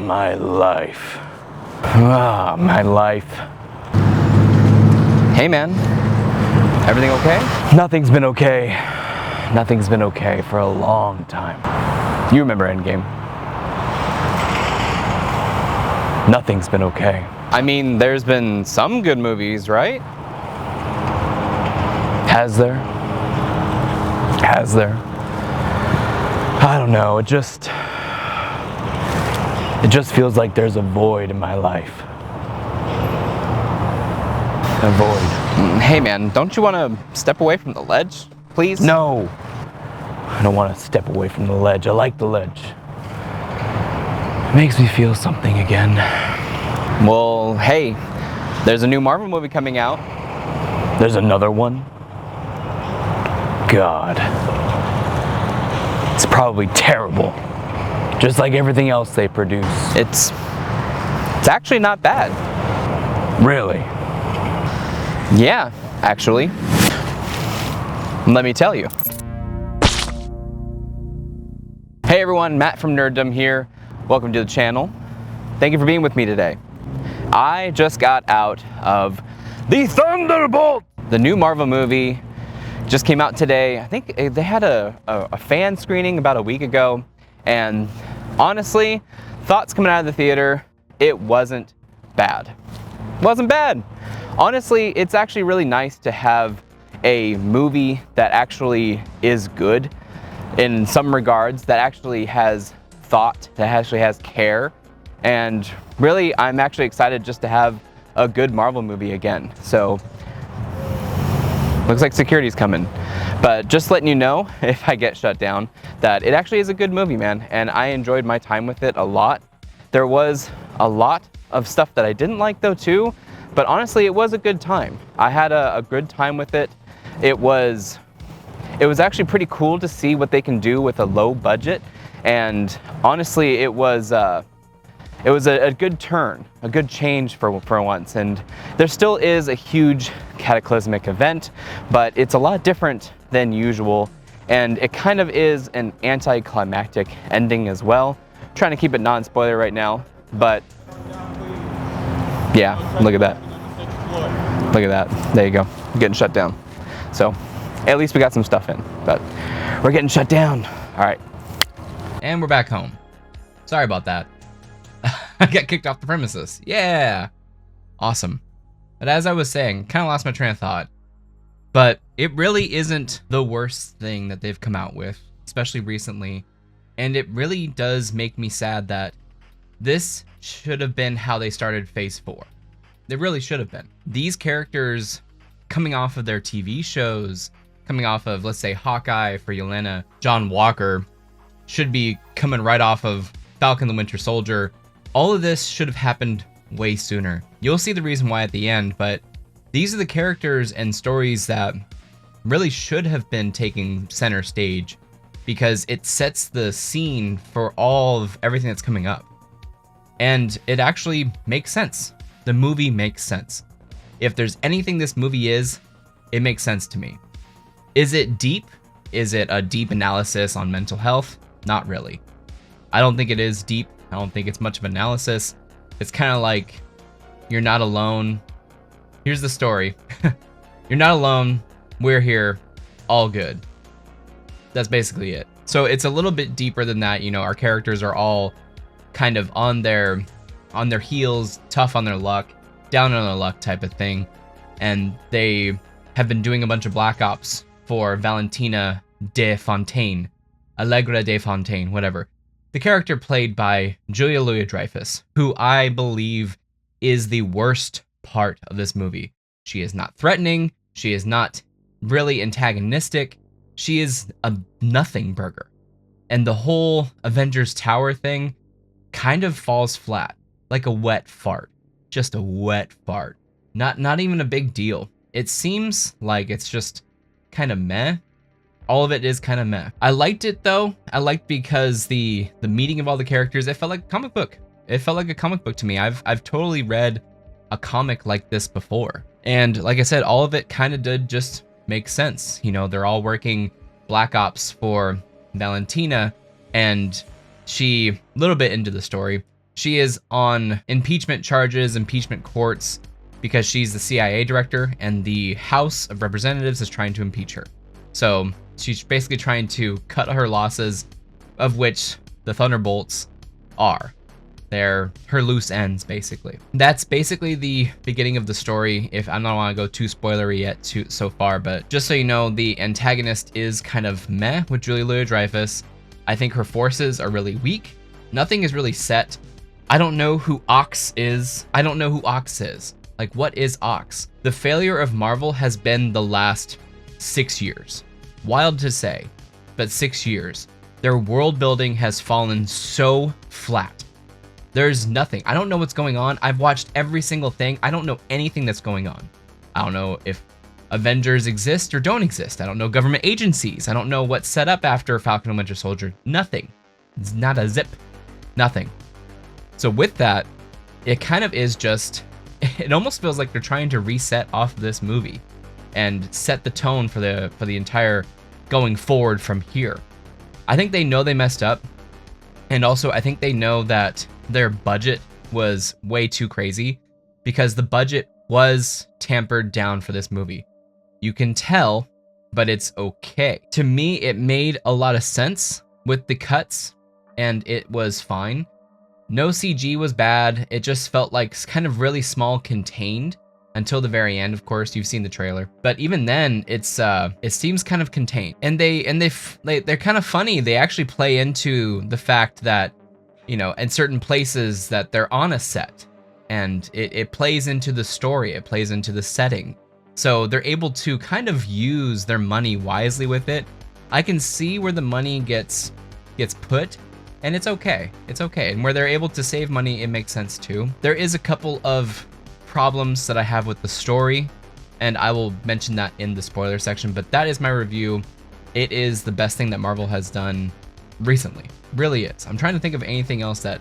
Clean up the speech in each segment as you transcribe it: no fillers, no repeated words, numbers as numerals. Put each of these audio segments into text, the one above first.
my life. Ah, my life. Hey man, everything okay? Nothing's been okay. Nothing's been okay for a long time. You remember Endgame. Nothing's been okay. I mean, there's been some good movies, right? Has there? Has there? I don't know, it just feels like there's a void in my life. A void. Hey man, don't you want to step away from the ledge, please? No, I don't want to step away from the ledge. I like the ledge. It makes me feel something again. Well, hey, there's a new Marvel movie coming out. There's another one? God. It's probably terrible. Just like everything else they produce. It's actually not bad. Really? Yeah, actually. Let me tell you. Hey everyone, Matt from Nerddom here. Welcome to the channel. Thank you for being with me today. I just got out of the Thunderbolts. The new Marvel movie just came out today. I think they had a fan screening about a week ago, and honestly, thoughts coming out of the theater, it wasn't bad. Wasn't bad. Honestly, it's actually really nice to have a movie that actually is good in some regards, that actually has thought, that actually has care. And really, I'm actually excited just to have a good Marvel movie again. So, looks like security's coming. But just letting you know, if I get shut down, that it actually is a good movie, man. And I enjoyed my time with it a lot. There was a lot of stuff that I didn't like though too, but honestly, it was a good time. I had a good time with it. It was actually pretty cool to see what they can do with a low budget. And honestly, it was a good turn, a good change for once. And there still is a huge cataclysmic event, but it's a lot different than usual. And it kind of is an anticlimactic ending as well. I'm trying to keep it non-spoiler right now, but yeah, look at that. Look at that. There you go. Getting shut down. So at least we got some stuff in, but we're getting shut down. All right. And we're back home. Sorry about that. I got kicked off the premises. Yeah. Awesome. But as I was saying, kind of lost my train of thought. But it really isn't the worst thing that they've come out with, especially recently. And it really does make me sad that this should have been how they started Phase 4. It really should have been. These characters coming off of their TV shows, coming off of, let's say, Hawkeye for Yelena, John Walker, should be coming right off of Falcon the Winter Soldier. All of this should have happened way sooner. You'll see the reason why at the end, but these are the characters and stories that really should have been taking center stage, because it sets the scene for all of everything that's coming up. And it actually makes sense. The movie makes sense. If there's anything this movie is, it makes sense to me. Is it deep? Is it a deep analysis on mental health? Not really. I don't think it is deep. I don't think it's much of analysis. It's kind of like, you're not alone. Here's the story. You're not alone. We're here. All good. That's basically it. So it's a little bit deeper than that. You know, our characters are all kind of on their heels, tough on their luck, down on their luck type of thing. And they have been doing a bunch of black ops for Valentina de Fontaine, Allegra de Fontaine, whatever. The character played by Julia Louis-Dreyfus, who I believe is the worst part of this movie. She is not threatening. She is not really antagonistic. She is a nothing burger. And the whole Avengers Tower thing kind of falls flat, like a wet fart. Just a wet fart. Not even a big deal. It seems like it's just kind of meh. All of it is kind of meh. I liked it though. I liked because the meeting of all the characters, it felt like a comic book. It felt like a comic book to me. I've totally read a comic like this before. And like I said, all of it kind of did just make sense. You know, they're all working black ops for Valentina, and she, a little bit into the story, She is on impeachment charges, impeachment courts, because she's the CIA director and the House of Representatives is trying to impeach her. So she's basically trying to cut her losses, of which the Thunderbolts are. They're her loose ends, basically. That's basically the beginning of the story. If I don't want to go too spoilery yet so far, but just so you know, the antagonist is kind of meh with Julia Louis-Dreyfus. I think her forces are really weak. Nothing is really set. I don't know who Ox is. Like, what is Ox? The failure of Marvel has been the last 6 years. Wild to say, but 6 years. Their world building has fallen so flat. There's nothing. I don't know what's going on. I've watched every single thing. I don't know anything that's going on. I don't know if Avengers exist or don't exist. I don't know government agencies. I don't know what's set up after Falcon and Winter Soldier. Nothing. It's not a zip. Nothing. So with that, it kind of is just, it almost feels like they're trying to reset off this movie and set the tone for the entire going forward from here. I think they know they messed up. And also, I think they know that their budget was way too crazy because the budget was tampered down for this movie. You can tell, but it's okay. To me, it made a lot of sense with the cuts and it was fine. No CG was bad. It just felt like kind of really small contained until the very end. Of course, you've seen the trailer, but even then it seems kind of contained. And they're kind of funny. They actually play into the fact that, you know, in certain places that they're on a set and it plays into the story. It plays into the setting. So they're able to kind of use their money wisely with it. I can see where the money gets put, and it's okay. It's okay. And where they're able to save money, it makes sense too. There is a couple of problems that I have with the story, and I will mention that in the spoiler section, but that is my review. It is the best thing that Marvel has done recently. Really is. I'm trying to think of anything else that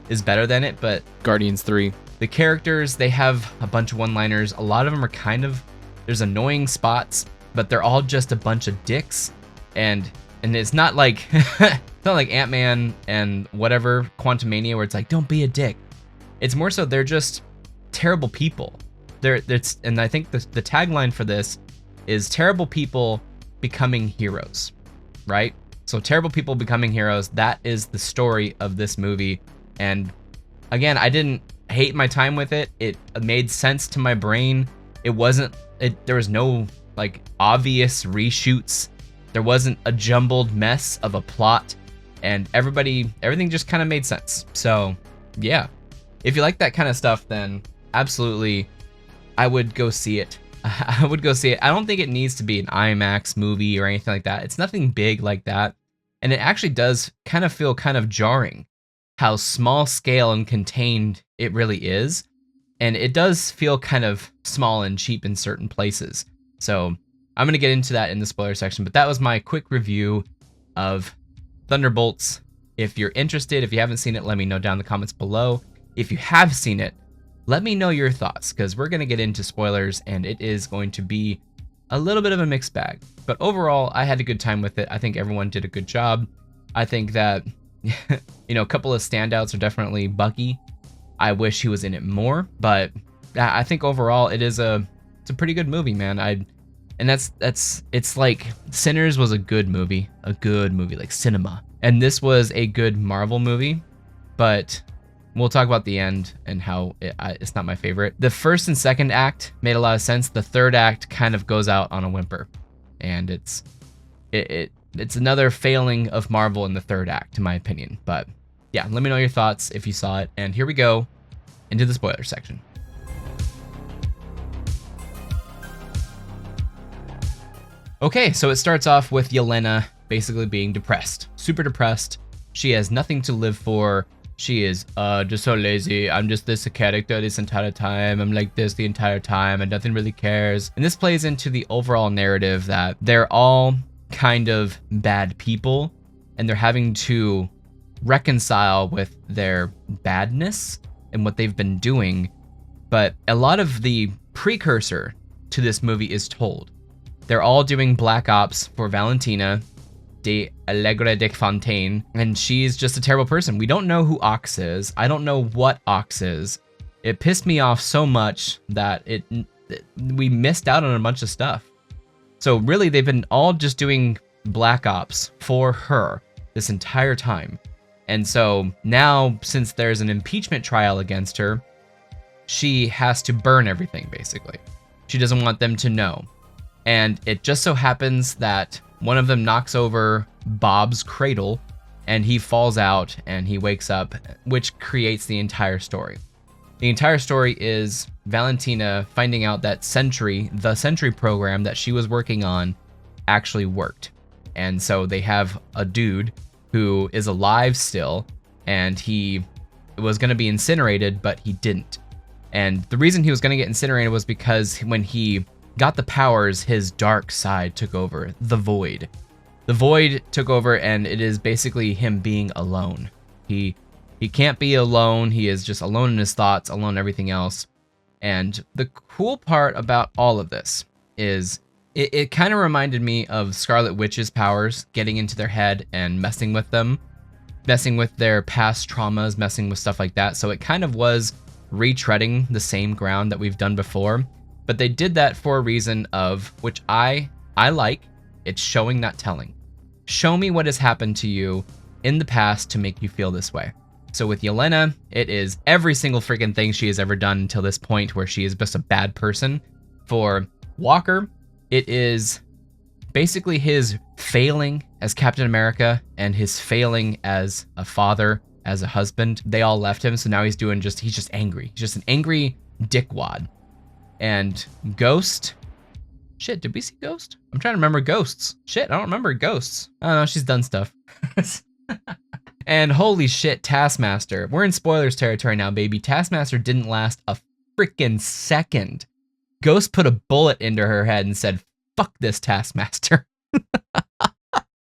is better than it, but Guardians 3. The characters, they have a bunch of one-liners. A lot of them are kind of, there's annoying spots, but they're all just a bunch of dicks. And it's not like it's not like Ant-Man and whatever Quantumania where it's like, don't be a dick. It's more so they're just terrible people. And I think the tagline for this is terrible people becoming heroes, right? So terrible people becoming heroes, that is the story of this movie. And again, I didn't hate my time with it. It made sense to my brain. There was no like obvious reshoots. There wasn't a jumbled mess of a plot, and everything just kind of made sense. So yeah, if you like that kind of stuff, then absolutely, I would go see it. I would go see it. I don't think it needs to be an IMAX movie or anything like that. It's nothing big like that. And it actually does kind of feel kind of jarring how small scale and contained it really is. And it does feel kind of small and cheap in certain places. So I'm going to get into that in the spoiler section, but that was my quick review of Thunderbolts. If you're interested, if you haven't seen it, let me know down in the comments below. If you have seen it, let me know your thoughts, because we're going to get into spoilers and it is going to be a little bit of a mixed bag. But overall, I had a good time with it. I think everyone did a good job. I think that, you know, a couple of standouts are definitely Bucky. I wish he was in it more, but I think overall it's a pretty good movie, man. It's like Sinners was a good movie like cinema. And this was a good Marvel movie, but we'll talk about the end and how it's not my favorite. The first and second act made a lot of sense. The third act kind of goes out on a whimper, and it's another failing of Marvel in the third act, in my opinion. But yeah, let me know your thoughts if you saw it. And here we go into the spoiler section. Okay, so it starts off with Yelena basically being depressed, super depressed. She has nothing to live for. She is just so lazy. I'm just this character this entire time. I'm like this the entire time and nothing really cares. And this plays into the overall narrative that they're all kind of bad people and they're having to reconcile with their badness and what they've been doing. But a lot of the precursor to this movie is told. They're all doing black ops for Valentina. de Alegre de Fontaine, and she's just a terrible person. We don't know who Ox is. I don't know what Ox is. It pissed me off so much that we missed out on a bunch of stuff. So really, they've been all just doing black ops for her this entire time. And so now, since there's an impeachment trial against her, she has to burn everything, basically. She doesn't want them to know. And it just so happens that one of them knocks over Bob's cradle, and he falls out and he wakes up, which creates the entire story. The entire story is Valentina finding out that the Sentry program that she was working on actually worked. And so they have a dude who is alive still, and he was going to be incinerated, but he didn't. And the reason he was going to get incinerated was because when he got the powers, his dark side took over, the Void. The Void took over, and it is basically him being alone. He can't be alone. He is just alone in his thoughts, alone in everything else. And the cool part about all of this is it kind of reminded me of Scarlet Witch's powers, getting into their head and messing with them, messing with their past traumas, messing with stuff like that. So it kind of was retreading the same ground that we've done before. But they did that for a reason of, which I like, it's showing, not telling. Show me what has happened to you in the past to make you feel this way. So with Yelena, it is every single freaking thing she has ever done until this point where she is just a bad person. For Walker, it is basically his failing as Captain America and his failing as a father, as a husband. They all left him, so now he's just angry. He's just an angry dickwad. And Ghost, shit, did we see Ghost? I'm trying to remember Ghosts. Shit, I don't remember Ghosts. I don't know, she's done stuff. And holy shit, Taskmaster. We're in spoilers territory now, baby. Taskmaster didn't last a freaking second. Ghost put a bullet into her head and said, fuck this Taskmaster.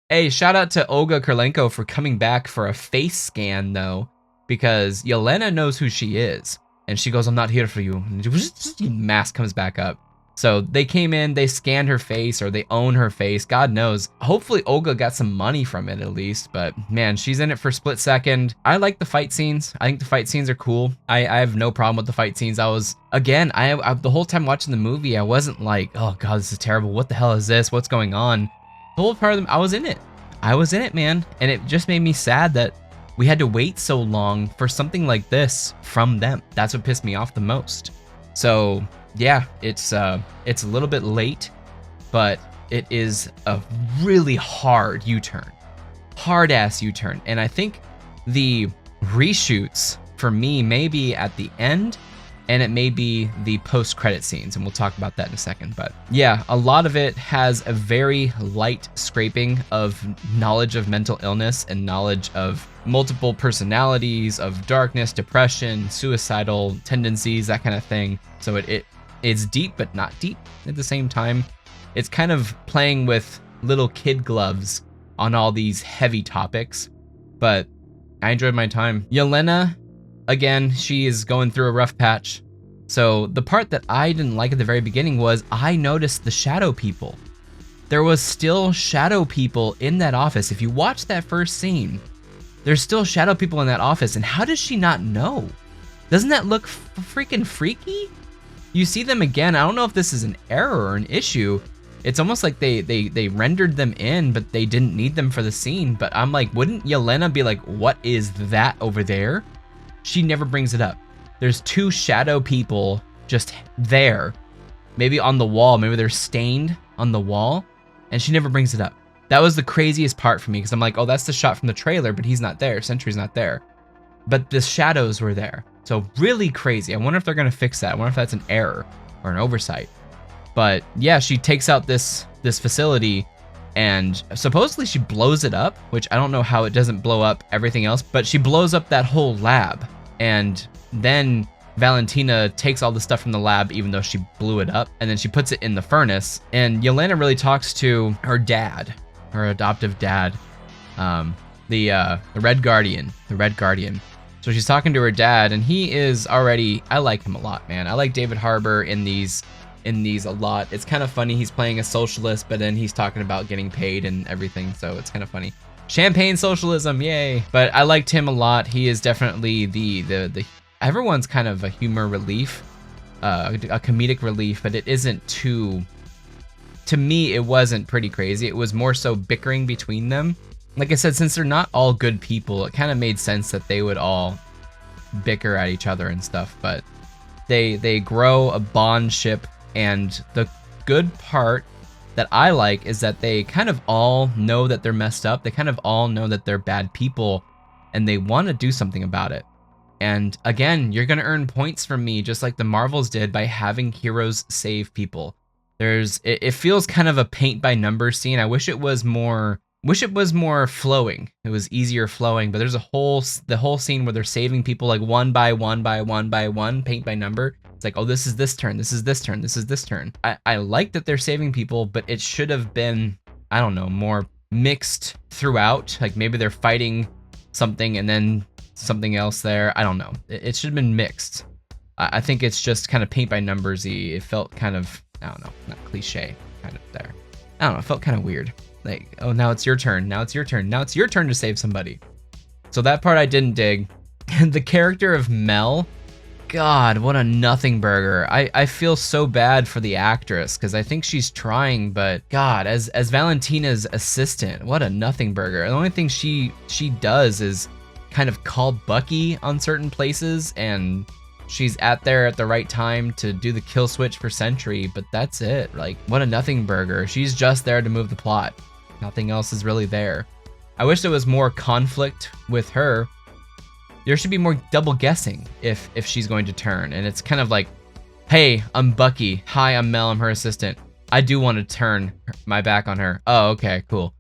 Hey, shout out to Olga Kurlenko for coming back for a face scan, though, because Yelena knows who she is. And she goes, I'm not here for you. And mask comes back up. So they came in, they scanned her face, or they own her face. God knows. Hopefully Olga got some money from it at least. But man, she's in it for a split second. I like the fight scenes. I think the fight scenes are cool. I have no problem with the fight scenes. I the whole time watching the movie, I wasn't like, oh God, this is terrible. What the hell is this? What's going on? The whole part of them, I was in it. I was in it, man. And it just made me sad that we had to wait so long for something like this from them. That's what pissed me off the most. So yeah, it's a little bit late, but it is a really hard U-turn. Hard ass U-turn. And I think the reshoots for me may be at the end, and it may be the post-credit scenes, and we'll talk about that in a second. But yeah, a lot of it has a very light scraping of knowledge of mental illness and knowledge of multiple personalities, of darkness, depression, suicidal tendencies, that kind of thing. So it's deep, but not deep at the same time. It's kind of playing with little kid gloves on all these heavy topics, but I enjoyed my time. Yelena, again, she is going through a rough patch. So the part that I didn't like at the very beginning was I noticed the shadow people. There was still shadow people in that office. If you watch that first scene, there's still shadow people in that office. And how does she not know? Doesn't that look freaking freaky? You see them again. I don't know if this is an error or an issue. It's almost like they rendered them in, but they didn't need them for the scene. But I'm like, wouldn't Yelena be like, what is that over there? She never brings it up. There's two shadow people just there, maybe on the wall, maybe they're stained on the wall, and she never brings it up. That was the craziest part for me, because I'm like, oh, that's the shot from the trailer, but he's not there, Sentry's not there. But the shadows were there. So really crazy. I wonder if they're gonna fix that. I wonder if that's an error or an oversight. But yeah, she takes out this facility, and supposedly she blows it up, which I don't know how it doesn't blow up everything else, but she blows up that whole lab. And then Valentina takes all the stuff from the lab, even though she blew it up, and then she puts it in the furnace. And Yelena really talks to her dad, her adoptive dad, the Red Guardian, So she's talking to her dad, and he is already, I like him a lot, man. I like David Harbour in these in these a lot. It's kind of funny. He's playing a socialist, but then he's talking about getting paid and everything, so it's kind of funny. Champagne socialism, yay! But I liked him a lot. He is definitely the everyone's kind of a humor relief, a comedic relief, but it isn't too. To me, it wasn't pretty crazy. It was more so bickering between them. Like I said, since they're not all good people, it kind of made sense that they would all bicker at each other and stuff. But they grow a bond ship, and the good part that I like is that they kind of all know that they're messed up. They kind of all know that they're bad people, and they want to do something about it. And again, you're gonna earn points from me, just like the Marvels did, by having heroes save people. It feels kind of a paint by numbers scene. I wish it was more flowing. It was easier flowing, but there's the whole scene where they're saving people like one by one by one by one, paint by number. It's like, oh, this is this turn, this is this turn, this is this turn. I like that they're saving people, but it should have been, I don't know, more mixed throughout. Like maybe they're fighting something and then something else there. I don't know. It should have been mixed. I think it's just kind of paint by numbers-y. It felt kind of, I don't know, not cliche, kind of there. I don't know, it felt kind of weird. Like, oh, now it's your turn, now it's your turn, now it's your turn to save somebody. So that part I didn't dig. The character of Mel, God, what a nothing burger. I feel so bad for the actress, because I think she's trying, but God, as Valentina's assistant, what a nothing burger. The only thing she does is kind of call Bucky on certain places, and she's there at the right time to do the kill switch for Sentry, but that's it. Like, what a nothing burger. She's just there to move the plot. Nothing else is really there. I wish there was more conflict with her. There should be more double guessing if she's going to turn, and it's kind of like, hey, I'm Bucky. Hi, I'm Mel, I'm her assistant. I do want to turn my back on her. Oh, okay, cool.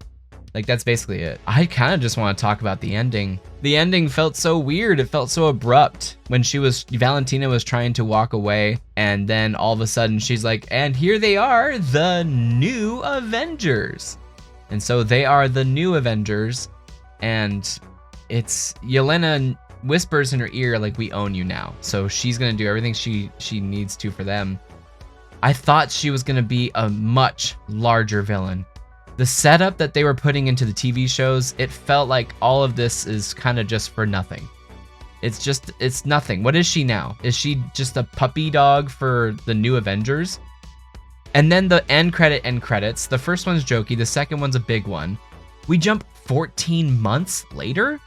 Like, that's basically it. I kind of just want to talk about the ending. The ending felt so weird. It felt so abrupt when Valentina was trying to walk away, and then all of a sudden she's like, and here they are, the new Avengers. And so they are the new Avengers, and it's Yelena whispers in her ear, like, we own you now. So she's gonna do everything she needs to for them. I thought she was gonna be a much larger villain. The setup that they were putting into the TV shows, it felt like all of this is kind of just for nothing. It's nothing. What is she now? Is she just a puppy dog for the new Avengers? And then the end credits. The first one's jokey, the second one's a big one. We jump 14 months later?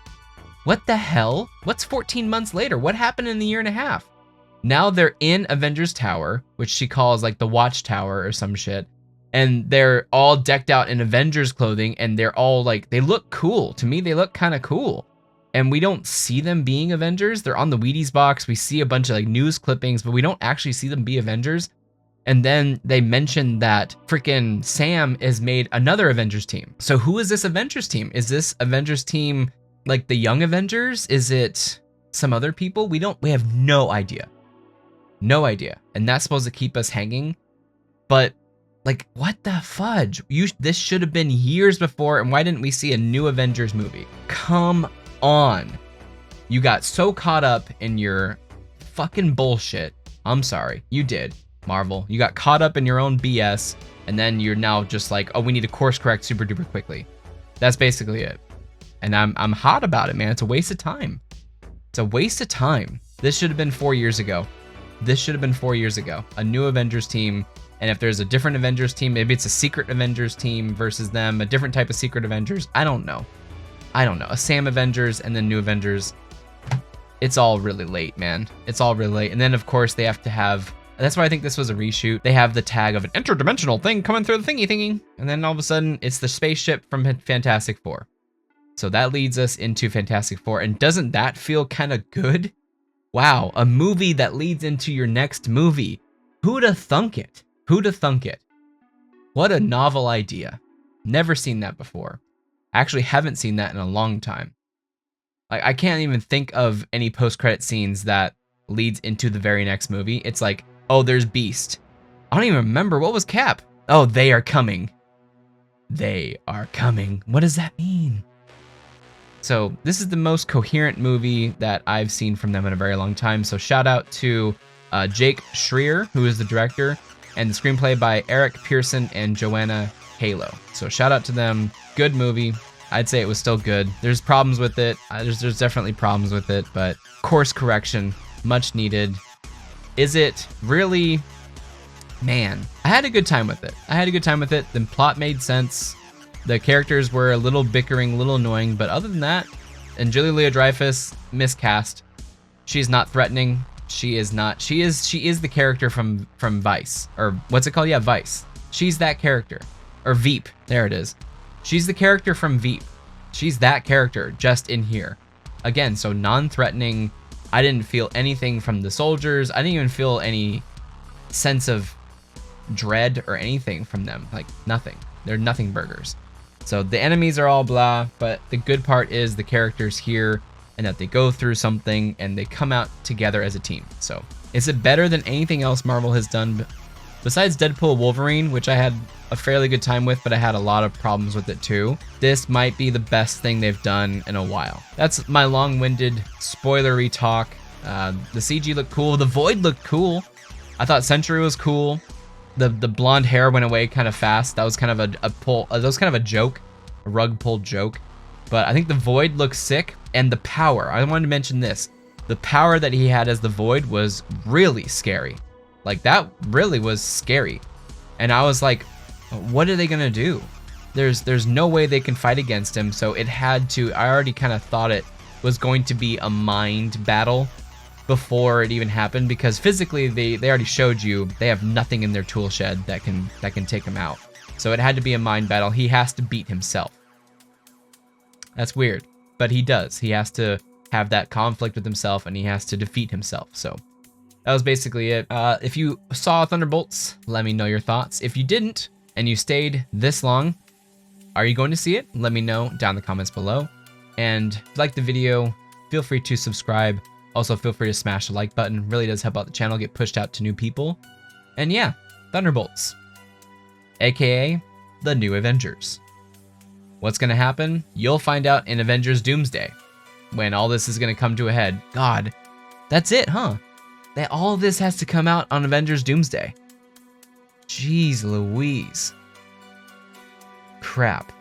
What the hell? What's 14 months later? What happened in the year and a half? Now they're in Avengers Tower, which she calls like the Watchtower or some shit. And they're all decked out in Avengers clothing, and they're all like, they look cool. To me, they look kind of cool. And we don't see them being Avengers. They're on the Wheaties box. We see a bunch of like news clippings, but we don't actually see them be Avengers. And then they mention that freaking Sam has made another Avengers team. So who is this Avengers team? Is this Avengers team like the Young Avengers? Is it some other people? We have no idea. No idea. And that's supposed to keep us hanging. But like, what the fudge? This should have been years before, and why didn't we see a new Avengers movie? Come on. You got so caught up in your fucking bullshit. I'm sorry, you did, Marvel. You got caught up in your own BS, and then you're now just like, oh, we need to course correct super duper quickly. That's basically it. And I'm hot about it, man. It's a waste of time. It's a waste of time. This should have been 4 years ago. This should have been 4 years ago. A new Avengers team. And if there's a different Avengers team, maybe it's a secret Avengers team versus them, a different type of secret Avengers. I don't know. A Sam Avengers and then new Avengers. It's all really late, man. It's all really late. And then, of course, they have to have... That's why I think this was a reshoot. They have the tag of an interdimensional thing coming through the thingy. And then all of a sudden, it's the spaceship from Fantastic Four. So that leads us into Fantastic Four. And doesn't that feel kind of good? Wow, a movie that leads into your next movie. Who'd have thunk it? Who'd have thunk it? What a novel idea. Never seen that before. Actually haven't seen that in a long time. Like, I can't even think of any post-credit scenes that leads into the very next movie. It's like, oh, there's Beast. I don't even remember. What was Cap? Oh, they are coming. They are coming. What does that mean? So this is the most coherent movie that I've seen from them in a very long time. So shout out to Jake Schreier, who is the director. and the screenplay by Eric Pearson and Joanna Halo. So shout out to them. Good movie. I'd say it was still good. There's problems with it. There's definitely problems with it, but course correction, much needed. Is it really? Man, I had a good time with it. The plot made sense. The characters were a little bickering, a little annoying, but other than that, and Julia Louis-Dreyfus, miscast. She's not threatening. She is not. She is the character from Vice, or what's it called? Yeah, Vice. She's that character, or Veep. There it is. She's the character from Veep. She's that character just in here. Again, so non-threatening. I didn't feel anything from the soldiers. I didn't even feel any sense of dread or anything from them. Like nothing. They're nothing burgers. So the enemies are all blah, but the good part is the characters here and that they go through something and they come out together as a team. So is it better than anything else Marvel has done besides Deadpool Wolverine, which I had a fairly good time with, but I had a lot of problems with it too? This might be the best thing they've done in a while. That's my long-winded, spoilery talk. The CG looked cool. The Void looked cool. I thought Sentry was cool. The blonde hair went away kind of fast. That was kind of a pull. That was kind of a joke, a rug pull joke. But I think the Void looks sick, and the power. I wanted to mention this. The power that he had as the Void was really scary. Like that really was scary. And I was like, what are they gonna do? There's no way they can fight against him. So it had to. I already kind of thought it was going to be a mind battle before it even happened, because physically they already showed you they have nothing in their tool shed that can take him out. So it had to be a mind battle. He has to beat himself. That's weird, but he does. He has to have that conflict with himself, and he has to defeat himself. So that was basically it. If you saw Thunderbolts, let me know your thoughts. If you didn't, and you stayed this long, are you going to see it? Let me know down in the comments below. And if you like the video, feel free to subscribe. Also, feel free to smash the like button. Really does help out the channel get pushed out to new people. And yeah, Thunderbolts, aka the new Avengers. What's going to happen? You'll find out in Avengers Doomsday, when all this is going to come to a head. God, that's it, huh? That all this has to come out on Avengers Doomsday. Jeez Louise. Crap.